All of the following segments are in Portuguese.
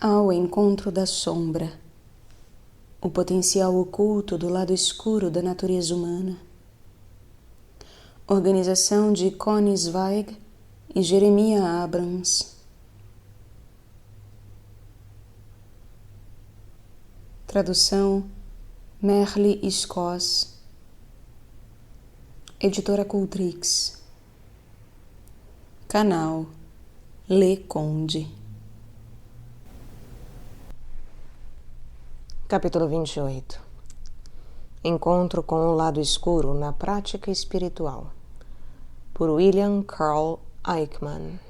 Ao encontro da sombra, o potencial oculto do lado escuro da natureza humana. Organização de Connie Zweig e Jeremiah Abrams. Tradução Merle Scos. Editora Cultrix. Canal Le Conde. Capítulo 28. Encontro com o lado escuro na prática espiritual, por William Carl Eichmann.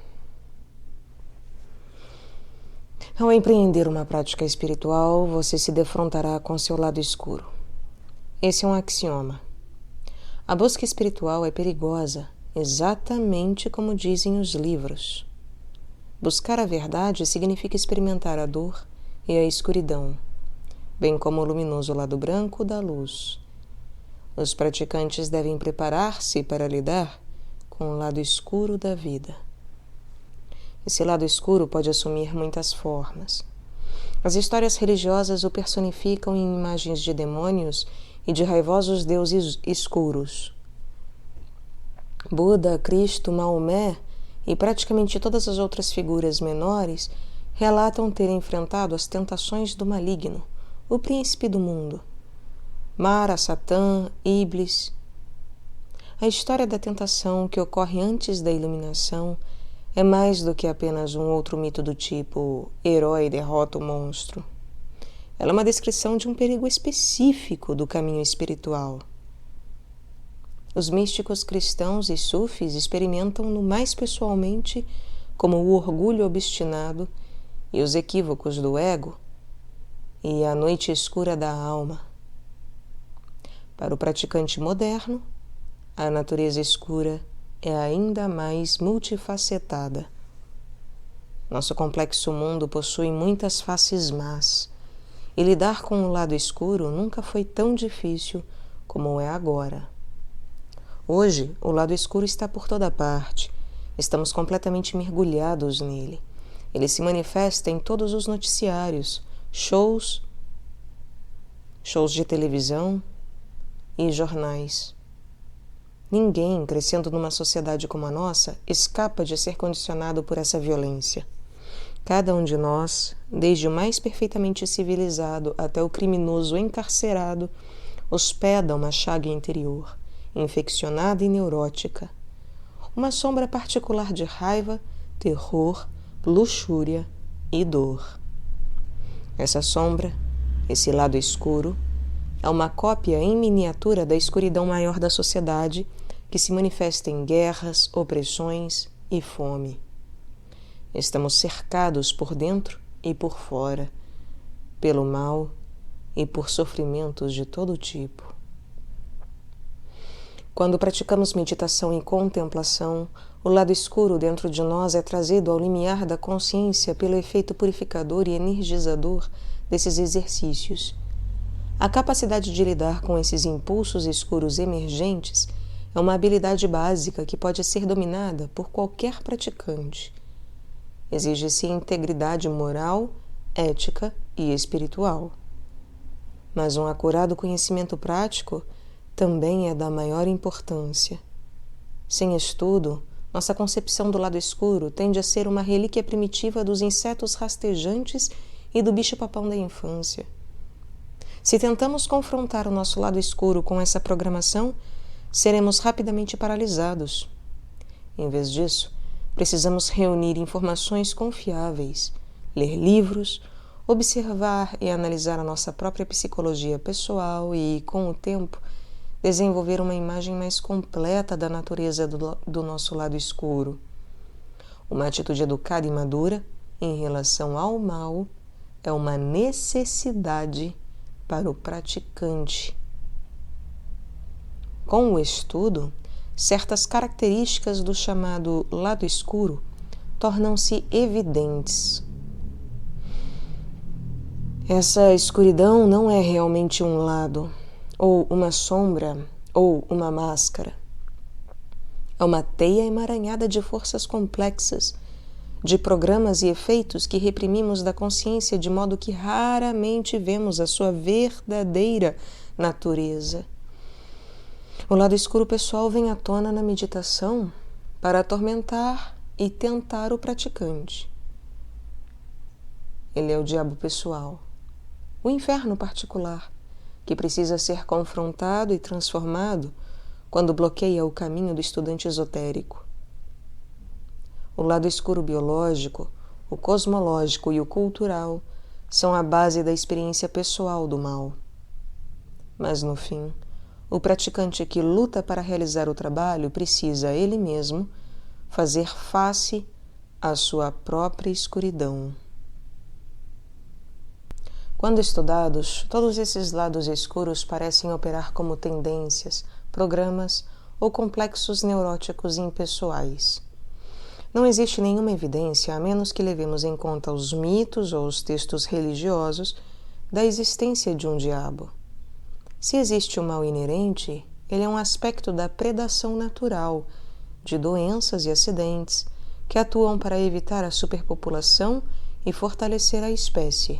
Ao empreender uma prática espiritual, você se defrontará com seu lado escuro. Esse é um axioma. A busca espiritual é perigosa, exatamente como dizem os livros. Buscar a verdade significa experimentar a dor e a escuridão, bem como o luminoso lado branco da luz. Os praticantes devem preparar-se para lidar com o lado escuro da vida. Esse lado escuro pode assumir muitas formas. As histórias religiosas o personificam em imagens de demônios e de raivosos deuses escuros. Buda, Cristo, Maomé e praticamente todas as outras figuras menores relatam ter enfrentado as tentações do maligno, o príncipe do mundo, Mara, Satã, Iblis. A história da tentação que ocorre antes da iluminação é mais do que apenas um outro mito do tipo herói derrota o monstro. Ela é uma descrição de um perigo específico do caminho espiritual. Os místicos cristãos e sufis experimentam-no mais pessoalmente como o orgulho obstinado e os equívocos do ego e a noite escura da alma. Para o praticante moderno, a natureza escura é ainda mais multifacetada. Nosso complexo mundo possui muitas faces más, e lidar com o lado escuro nunca foi tão difícil como é agora. Hoje, o lado escuro está por toda parte. Estamos completamente mergulhados nele. Ele se manifesta em todos os noticiários, shows de televisão e jornais. Ninguém, crescendo numa sociedade como a nossa, escapa de ser condicionado por essa violência. Cada um de nós, desde o mais perfeitamente civilizado até o criminoso encarcerado, hospeda uma chaga interior, infeccionada e neurótica. Uma sombra particular de raiva, terror, luxúria e dor. Essa sombra, esse lado escuro, é uma cópia em miniatura da escuridão maior da sociedade que se manifesta em guerras, opressões e fome. Estamos cercados por dentro e por fora, pelo mal e por sofrimentos de todo tipo. Quando praticamos meditação e contemplação, o lado escuro dentro de nós é trazido ao limiar da consciência pelo efeito purificador e energizador desses exercícios. A capacidade de lidar com esses impulsos escuros emergentes é uma habilidade básica que pode ser dominada por qualquer praticante. Exige-se integridade moral, ética e espiritual. Mas um acurado conhecimento prático também é da maior importância. Sem estudo, nossa concepção do lado escuro tende a ser uma relíquia primitiva dos insetos rastejantes e do bicho-papão da infância. Se tentamos confrontar o nosso lado escuro com essa programação, seremos rapidamente paralisados. Em vez disso, precisamos reunir informações confiáveis, ler livros, observar e analisar a nossa própria psicologia pessoal e, com o tempo, desenvolver uma imagem mais completa da natureza do nosso lado escuro. Uma atitude educada e madura em relação ao mal é uma necessidade para o praticante. Com o estudo, certas características do chamado lado escuro tornam-se evidentes. Essa escuridão não é realmente um lado, ou uma sombra, ou uma máscara. É uma teia emaranhada de forças complexas, de programas e efeitos que reprimimos da consciência de modo que raramente vemos a sua verdadeira natureza. O lado escuro pessoal vem à tona na meditação para atormentar e tentar o praticante. Ele é o diabo pessoal, o inferno particular, que precisa ser confrontado e transformado quando bloqueia o caminho do estudante esotérico. O lado escuro biológico, o cosmológico e o cultural são a base da experiência pessoal do mal. Mas, no fim, o praticante que luta para realizar o trabalho precisa, ele mesmo, fazer face à sua própria escuridão. Quando estudados, todos esses lados escuros parecem operar como tendências, programas ou complexos neuróticos impessoais. Não existe nenhuma evidência, a menos que levemos em conta os mitos ou os textos religiosos, da existência de um diabo. Se existe o mal inerente, ele é um aspecto da predação natural, de doenças e acidentes, que atuam para evitar a superpopulação e fortalecer a espécie.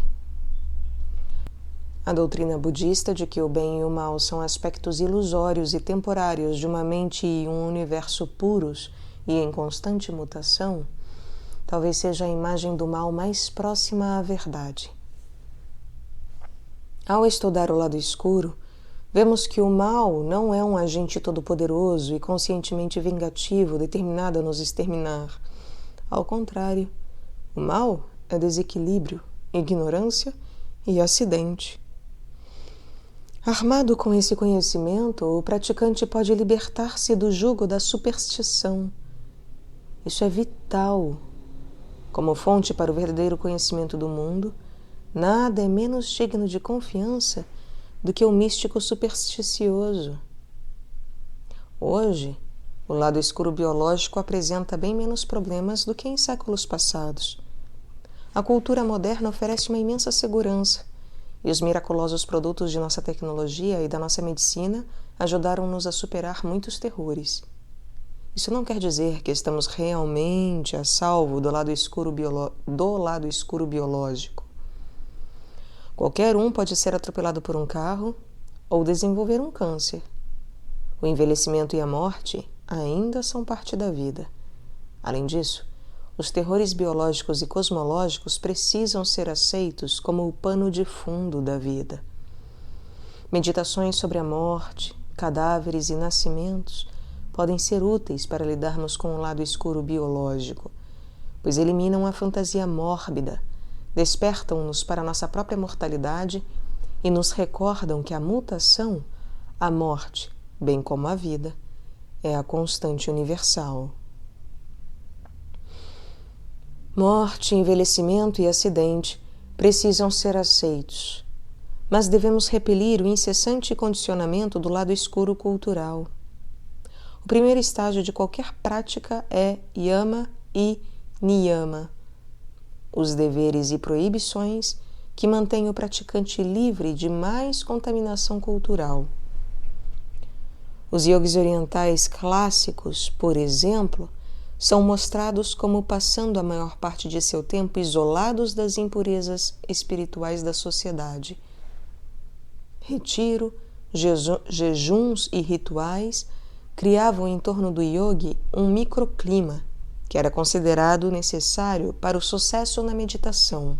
A doutrina budista de que o bem e o mal são aspectos ilusórios e temporários de uma mente e um universo puros e em constante mutação, talvez seja a imagem do mal mais próxima à verdade. Ao estudar o lado escuro, vemos que o mal não é um agente todo-poderoso e conscientemente vingativo determinado a nos exterminar. Ao contrário, o mal é desequilíbrio, ignorância e acidente. Armado com esse conhecimento, o praticante pode libertar-se do jugo da superstição. Isso é vital. Como fonte para o verdadeiro conhecimento do mundo, nada é menos digno de confiança do que o místico supersticioso. Hoje, o lado escuro biológico apresenta bem menos problemas do que em séculos passados. A cultura moderna oferece uma imensa segurança, e os miraculosos produtos de nossa tecnologia e da nossa medicina ajudaram-nos a superar muitos terrores. Isso não quer dizer que estamos realmente a salvo do lado escuro biológico. Qualquer um pode ser atropelado por um carro ou desenvolver um câncer. O envelhecimento e a morte ainda são parte da vida. Além disso, os terrores biológicos e cosmológicos precisam ser aceitos como o pano de fundo da vida. Meditações sobre a morte, cadáveres e nascimentos podem ser úteis para lidarmos com o lado escuro biológico, pois eliminam a fantasia mórbida, despertam-nos para a nossa própria mortalidade e nos recordam que a mutação, a morte, bem como a vida, é a constante universal. Morte, envelhecimento e acidente precisam ser aceitos, mas devemos repelir o incessante condicionamento do lado escuro cultural. O primeiro estágio de qualquer prática é yama e niyama, os deveres e proibições que mantêm o praticante livre de mais contaminação cultural. Os yogis orientais clássicos, por exemplo, são mostrados como passando a maior parte de seu tempo isolados das impurezas espirituais da sociedade. Retiro, jejuns e rituais criavam em torno do yogi um microclima que era considerado necessário para o sucesso na meditação.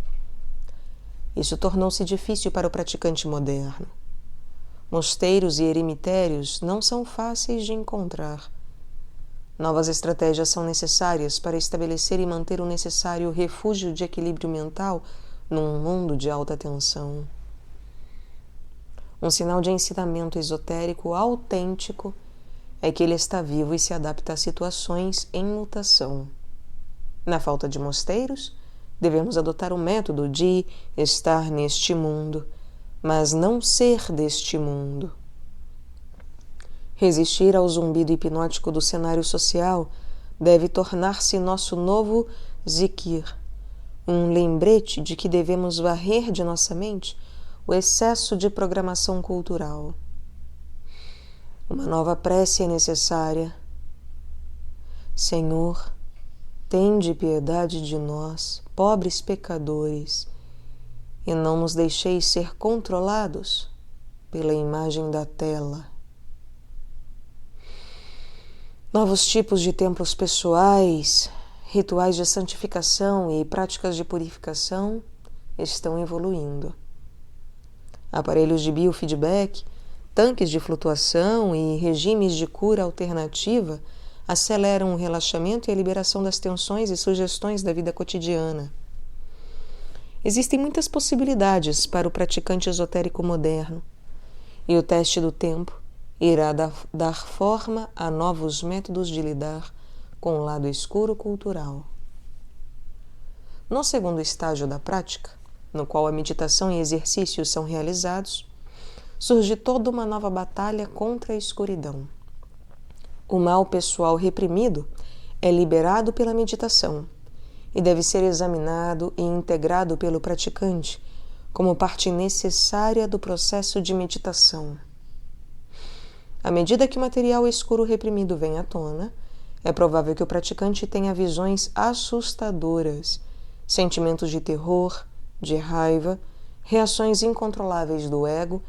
Isso tornou-se difícil para o praticante moderno. Mosteiros e eremitérios não são fáceis de encontrar. Novas estratégias são necessárias para estabelecer e manter o necessário refúgio de equilíbrio mental num mundo de alta tensão. Um sinal de ensinamento esotérico autêntico é que ele está vivo e se adapta a situações em mutação. Na falta de mosteiros, devemos adotar o método de estar neste mundo, mas não ser deste mundo. Resistir ao zumbido hipnótico do cenário social deve tornar-se nosso novo zikir, um lembrete de que devemos varrer de nossa mente o excesso de programação cultural. Uma nova prece é necessária. Senhor, tende piedade de nós, pobres pecadores, e não nos deixeis ser controlados pela imagem da tela. Novos tipos de templos pessoais, rituais de santificação e práticas de purificação estão evoluindo. Aparelhos de biofeedback, tanques de flutuação e regimes de cura alternativa aceleram o relaxamento e a liberação das tensões e sugestões da vida cotidiana. Existem muitas possibilidades para o praticante esotérico moderno, e o teste do tempo irá dar forma a novos métodos de lidar com o lado escuro cultural. No segundo estágio da prática, no qual a meditação e exercícios são realizados, surge toda uma nova batalha contra a escuridão. O mal pessoal reprimido é liberado pela meditação e deve ser examinado e integrado pelo praticante como parte necessária do processo de meditação. À medida que o material escuro reprimido vem à tona, é provável que o praticante tenha visões assustadoras, sentimentos de terror, de raiva, reações incontroláveis do ego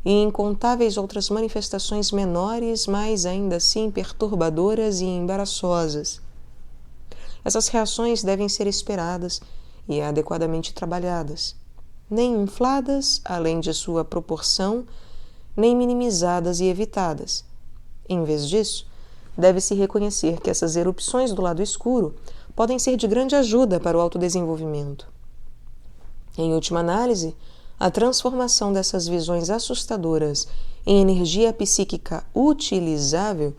e incontáveis outras manifestações menores, mas ainda assim perturbadoras e embaraçosas. Essas reações devem ser esperadas e adequadamente trabalhadas, nem infladas além de sua proporção, nem minimizadas e evitadas. Em vez disso, deve-se reconhecer que essas erupções do lado escuro podem ser de grande ajuda para o autodesenvolvimento. Em última análise, a transformação dessas visões assustadoras em energia psíquica utilizável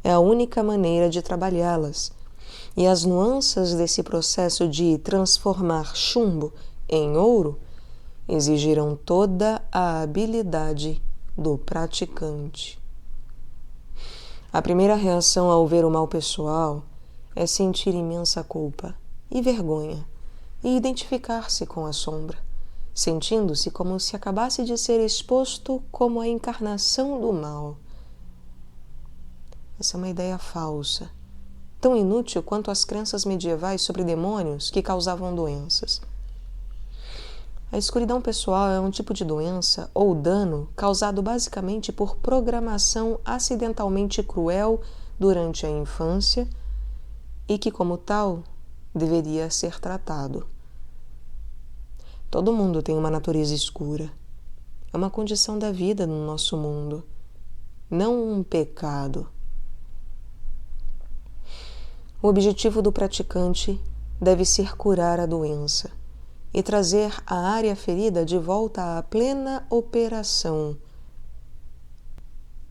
é a única maneira de trabalhá-las, e as nuances desse processo de transformar chumbo em ouro exigirão toda a habilidade do praticante. A primeira reação ao ver o mal pessoal é sentir imensa culpa e vergonha e identificar-se com a sombra, sentindo-se como se acabasse de ser exposto como a encarnação do mal. Essa é uma ideia falsa, tão inútil quanto as crenças medievais sobre demônios que causavam doenças. A escuridão pessoal é um tipo de doença ou dano causado basicamente por programação acidentalmente cruel durante a infância e que, como tal, deveria ser tratado. Todo mundo tem uma natureza escura. É uma condição da vida no nosso mundo, não um pecado. O objetivo do praticante deve ser curar a doença e trazer a área ferida de volta à plena operação.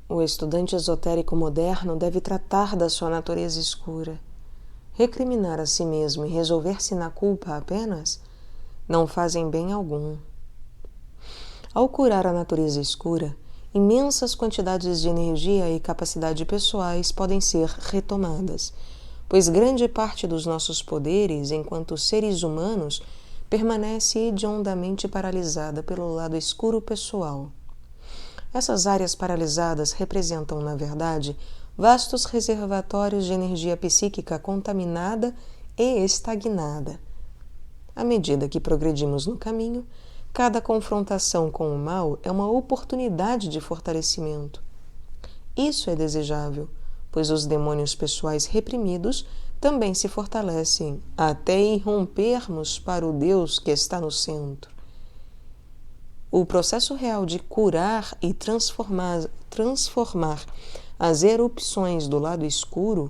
O estudante esotérico moderno deve tratar da sua natureza escura. Recriminar a si mesmo e resolver-se na culpa apenas não fazem bem algum. Ao curar a natureza escura, imensas quantidades de energia e capacidade pessoais podem ser retomadas, pois grande parte dos nossos poderes, enquanto seres humanos, permanece hediondamente paralisada pelo lado escuro pessoal. Essas áreas paralisadas representam, na verdade, vastos reservatórios de energia psíquica contaminada e estagnada. À medida que progredimos no caminho, cada confrontação com o mal é uma oportunidade de fortalecimento. Isso é desejável, pois os demônios pessoais reprimidos também se fortalecem até irrompermos para o Deus que está no centro. O processo real de curar e transformar as erupções do lado escuro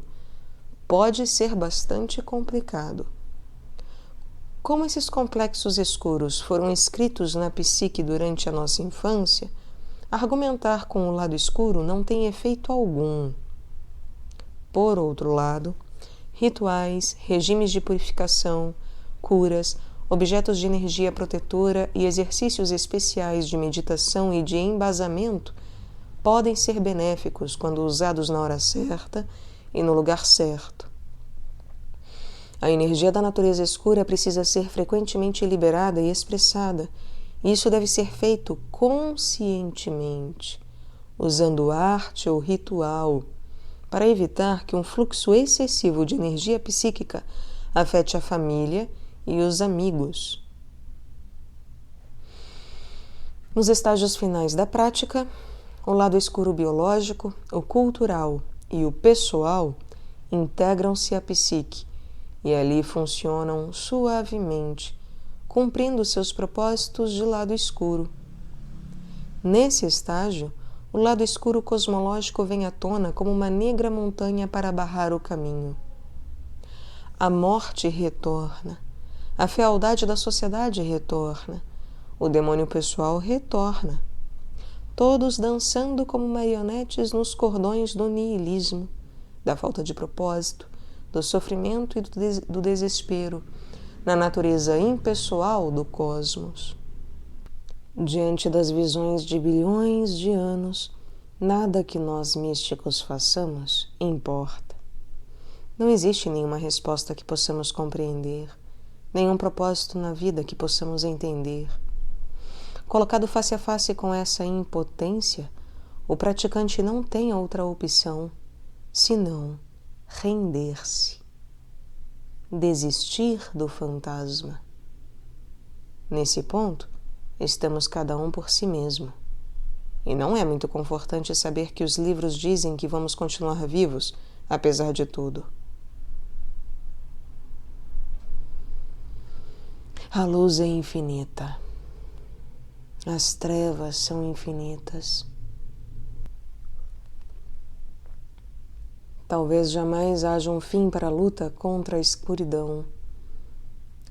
pode ser bastante complicado. Como esses complexos escuros foram escritos na psique durante a nossa infância, argumentar com o lado escuro não tem efeito algum. Por outro lado, rituais, regimes de purificação, curas, objetos de energia protetora e exercícios especiais de meditação e de embasamento podem ser benéficos quando usados na hora certa e no lugar certo. A energia da natureza escura precisa ser frequentemente liberada e expressada, e isso deve ser feito conscientemente, usando arte ou ritual, para evitar que um fluxo excessivo de energia psíquica Afete a família e os amigos. Nos estágios finais da prática, o lado escuro biológico, o cultural e o pessoal integram-se à psique e ali funcionam suavemente, cumprindo seus propósitos de lado escuro. Nesse estágio, o lado escuro cosmológico vem à tona como uma negra montanha para barrar o caminho. A morte retorna, a fealdade da sociedade retorna, o demônio pessoal retorna, todos dançando como marionetes nos cordões do niilismo, da falta de propósito, do sofrimento e do desespero, na natureza impessoal do cosmos. Diante das visões de bilhões de anos, nada que nós místicos façamos importa. Não existe nenhuma resposta que possamos compreender, nenhum propósito na vida que possamos entender. Colocado face a face com essa impotência, o praticante não tem outra opção senão render-se, desistir do fantasma. Nesse ponto, estamos cada um por si mesmo. E não é muito confortante saber que os livros dizem que vamos continuar vivos, apesar de tudo. A luz é infinita. As trevas são infinitas. Talvez jamais haja um fim para a luta contra a escuridão.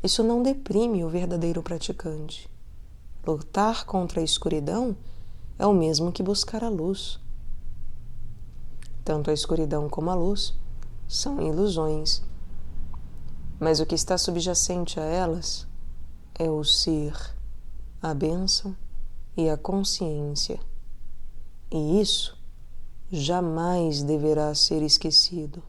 Isso não deprime o verdadeiro praticante. Lutar contra a escuridão é o mesmo que buscar a luz. Tanto a escuridão como a luz são ilusões, mas o que está subjacente a elas é o ser, a bênção e a consciência. E isso jamais deverá ser esquecido.